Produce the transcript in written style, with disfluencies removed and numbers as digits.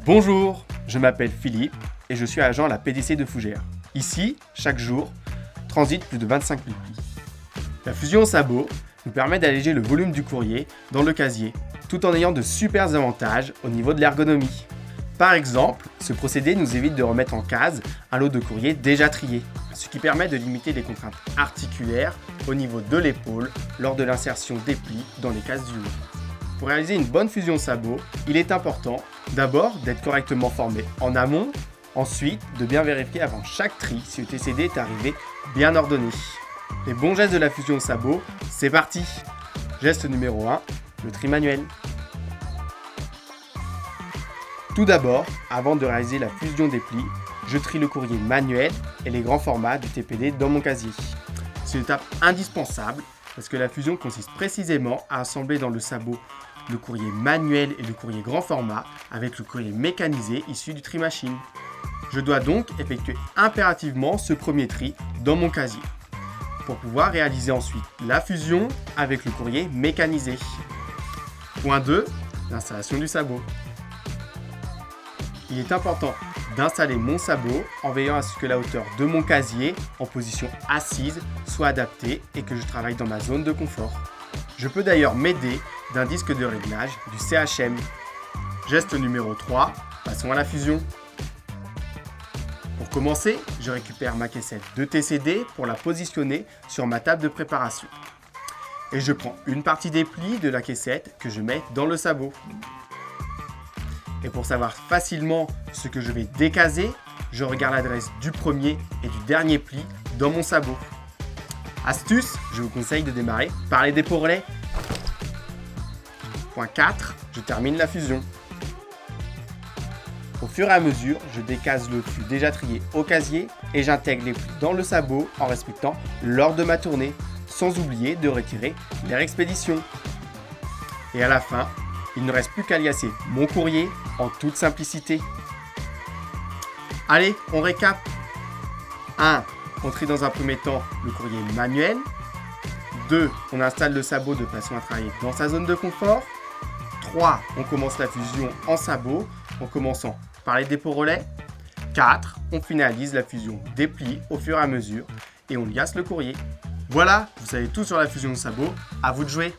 Bonjour, je m'appelle Philippe et je suis agent à la PDC de Fougères. Ici, chaque jour, transitent plus de 25 000 plis. La fusion au sabot nous permet d'alléger le volume du courrier dans le casier, tout en ayant de super avantages au niveau de l'ergonomie. Par exemple, ce procédé nous évite de remettre en case un lot de courrier déjà trié, ce qui permet de limiter les contraintes articulaires au niveau de l'épaule lors de l'insertion des plis dans les cases du haut. Pour réaliser une bonne fusion au sabot, il est important d'abord d'être correctement formé en amont, ensuite de bien vérifier avant chaque tri si le TCD est arrivé bien ordonné. Les bons gestes de la fusion au sabot, c'est parti! Geste numéro 1, le tri manuel. Tout d'abord, avant de réaliser la fusion des plis, je trie le courrier manuel et les grands formats du TPD dans mon casier. C'est une étape indispensable parce que la fusion consiste précisément à assembler dans le sabot le courrier manuel et le courrier grand format avec le courrier mécanisé issu du tri machine. Je dois donc effectuer impérativement ce premier tri dans mon casier pour pouvoir réaliser ensuite la fusion avec le courrier mécanisé. Point 2, l'installation du sabot. Il est important d'installer mon sabot en veillant à ce que la hauteur de mon casier en position assise soit adaptée et que je travaille dans ma zone de confort. Je peux d'ailleurs m'aider d'un disque de réglage du CHM. Geste numéro 3, passons à la fusion. Pour commencer, je récupère ma caissette de TCD pour la positionner sur ma table de préparation. Et je prends une partie des plis de la caissette que je mets dans le sabot. Et pour savoir facilement ce que je vais décaser, je regarde l'adresse du premier et du dernier pli dans mon sabot. Astuce, je vous conseille de démarrer par les dépôts relais. Point 4, je termine la fusion. Au fur et à mesure, je décase le flux déjà trié au casier et j'intègre les plis dans le sabot en respectant l'ordre de ma tournée, sans oublier de retirer l'air expédition. Et à la fin, il ne reste plus qu'à liasser mon courrier en toute simplicité. Allez, on récap. 1. On trie dans un premier temps le courrier manuel. 2. On installe le sabot de façon à travailler dans sa zone de confort. 3. On commence la fusion en sabot en commençant par les dépôts relais. 4. On finalise la fusion des plis au fur et à mesure et on liasse le courrier. Voilà, vous savez tout sur la fusion de sabot, à vous de jouer.